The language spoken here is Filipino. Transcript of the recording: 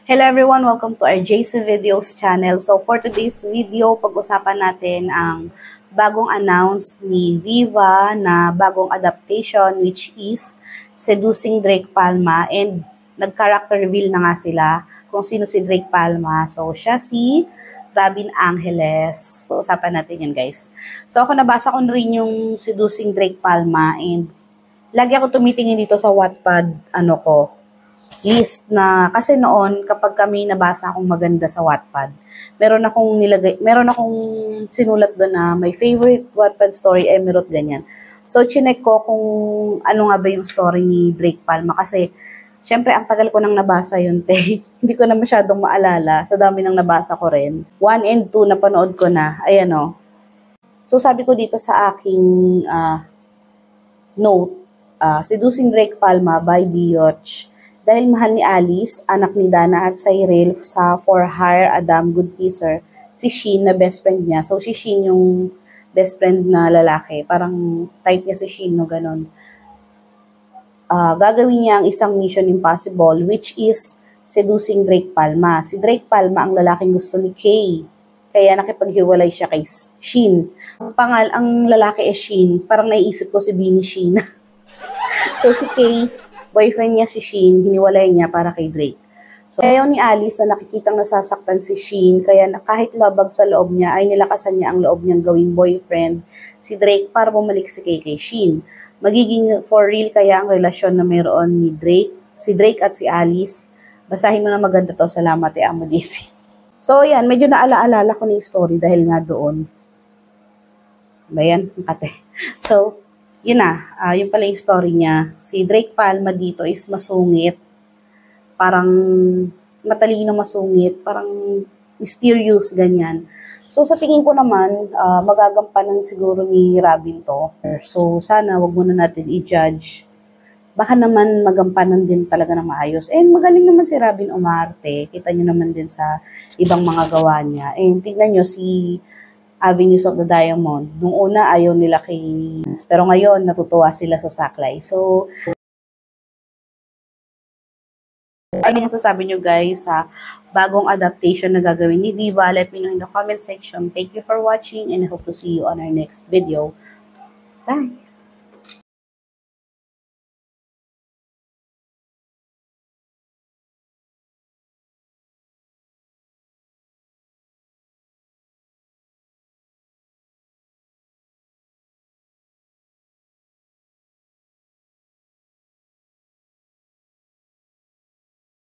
Hello everyone, welcome to our JC Videos channel. So for today's video, pag-usapan natin ang bagong announce ni Viva na bagong adaptation which is Seducing Drake Palma, and nag-character reveal na nga sila kung sino si Drake Palma. So siya si Robin Angeles. So usapan natin yan, guys. So ako nabasa ko na rin yung Seducing Drake Palma, and lagi ako tumitingin dito sa Wattpad list na, kasi noon kapag kami nabasa akong maganda sa Wattpad, meron akong sinulat doon na my favorite Wattpad story Emerald, ganyan. So chinek ko kung ano nga ba yung story ni Drake Palma, kasi syempre ang tagal ko nang nabasa yun, hindi ko na masyadong maalala sa dami nang nabasa ko rin. 1 and 2 napanood ko na, ayan o. So sabi ko dito sa aking note, Seducing Drake Palma by Bioch. Dahil mahal ni Alice, anak ni Dana at Cyril, sa For Hire Adam Good Kisser, si Sheen na best friend niya. So si Sheen yung best friend na lalaki. Parang type niya si Sheen, no, ganon. Gagawin niya ang isang mission impossible, which is seducing Drake Palma. Si Drake Palma ang lalaking gusto ni Kay. Kaya nakipaghiwalay siya kay Sheen. Ang lalaki ay Sheen. Parang naiisip ko si Beanie Sheen. So si Kay, boyfriend niya si Sheen, hiniwalay niya para kay Drake. So ayaw ni Alice na nakikitang nasasaktan si Sheen, kaya kahit labag sa loob niya ay nilakasan niya ang loob niyang gawing boyfriend si Drake para bumalik si Kay kay Sheen. Magiging for real kaya ang relasyon na mayroon ni Drake, si Drake at si Alice. Basahin mo na maganda to. Salamat Amo DC. So yan, medyo naala-alala ko na yung story dahil nga doon. Bayan, kate. So yun na, yun pala yung story niya. Si Drake Palma dito is masungit. Parang matalino, masungit. Parang mysterious, ganyan. So sa tingin ko naman, magagampanan siguro ni Robin to. So sana wag muna natin i-judge. Baka naman magampanan din talaga ng maayos. And magaling naman si Robin umarte. Kita nyo naman din sa ibang mga gawa niya. And tignan nyo si Avenues of the Diamond. Nung una, ayaw nila kay... Pero ngayon, natutuwa sila sa saklay. So, ano yung sasabi nyo, guys, sa bagong adaptation na gagawin ni Viva? Let me know in the comment section. Thank you for watching and I hope to see you on our next video. Bye!